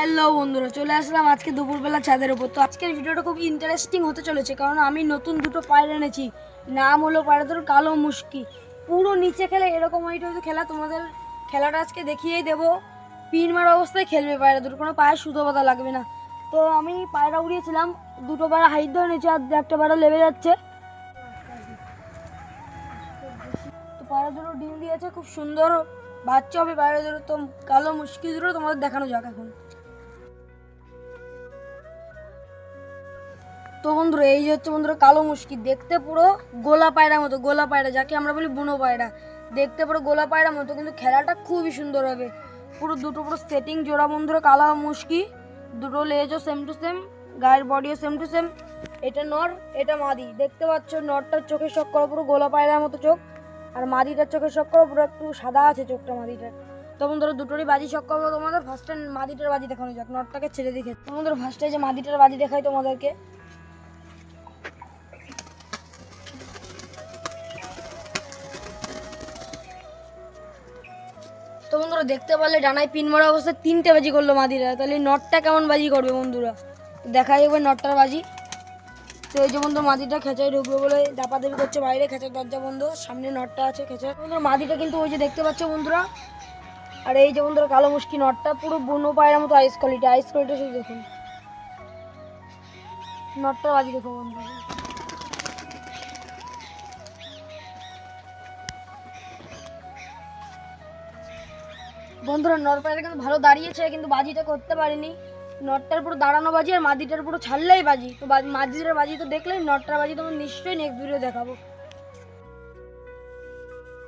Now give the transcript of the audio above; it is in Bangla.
হ্যালো বন্ধুরা, চলে আসলাম আজকে দুপুরবেলা ছাদের উপর। তো আজকের ভিডিওটা খুব ইন্টারেস্টিং হতে চলেছে, কারণ আমি নতুন দুটো পায়রা এনেছি। নাম হলো পায়রাদের কালো মুশকি। পুরো নিচে খেলে এরকম হয়তো খেলা, তোমাদের খেলাটা আজকে দেখিয়েই দেবো। পিন মারা অবস্থায় খেলবে পায়রা দুটো, কোনো পায়ের সুতো বাঁধা লাগবে না। তো আমি পায়রা উড়িয়েছিলাম, দুটো পায়রা হাইট ধরে নিয়েছে আর একটা পায়রা লেবে যাচ্ছে। তো পায়রা দুটো ডিম দিয়েছে, খুব সুন্দর বাচ্চা হবে পায়রা দুটো। তো কালো মুশকি দুটো তোমাদের দেখানো যাক এখন। তো বন্ধুরা, এই যে হচ্ছে বন্ধুরা কালো মুশকি, দেখতে পুরো গোলা পায়রার মতো। গোলা পায়রা যাকে আমরা বলি বুনো পায়রা, দেখতে পুরো গোলা পায়রার মতো, কিন্তু খেলাটা খুবই সুন্দর হবে। পুরো দুটো পুরো সেটিং জোড়া বন্ধুরা, কালো মুশকি। দুটো লেজও সেম টু সেম, গায়ের বডিও সেম টু সেম। এটা নর, এটা মাদি। দেখতে পাচ্ছ নরটার চোখের শখ করো পুরো গোলা পায়রার মতো চোখ, আর মাদিটার চোখের শখ করো পুরো একটু সাদা আছে চোখটা মাদিটার। তো বন্ধুরা দুটোরই বাজি শখ করবো তোমাদের। ফার্স্টে মাদিটার বাজি দেখানো যাক, নরটাকে ছেড়ে দেখে। তো বন্ধুরা ফার্স্টে যে মাদিটার বাজি দেখাই তোমাদেরকে। তো বন্ধুরা দেখতে পারলে ডানায় পিন মারা অবস্থায় তিনটে বাজি করলো মাদিরা। তাহলে নটটা কেমন বাজি করবে বন্ধুরা, দেখা যাবে নটটার বাজি। তো এই যে বন্ধু মাদিটা খেঁচায় ঢুকবে বলে দাপাদাপি করছে বাইরে, খেঁচার দরজা বন্ধ, সামনে নটটা আছে খেঁচার। বন্ধুরা মাদিটা কিন্তু ওই যে দেখতে পাচ্ছ বন্ধুরা। আর এই যে বন্ধুরা কালো মুশকি নটটা পুরো বুনো পায়রার মতো আইস কোয়ালিটি শুধু দেখুন। নটটার বাজি দেখো বন্ধুরা। বন্ধুরা নর পায়রা কিন্তু ভালো দাঁড়িয়েছে, কিন্তু বাজিটা করতে পারিনি। নটটার পুরো দাঁড়ানো বাজি আর মাদিটার পুরো ছাড়লেই বাজি। তো মাদিটার বাজি তো দেখলেই, নটটার বাজি তোমার নিশ্চয়ই নেক্সট ভিডিও দেখাবো।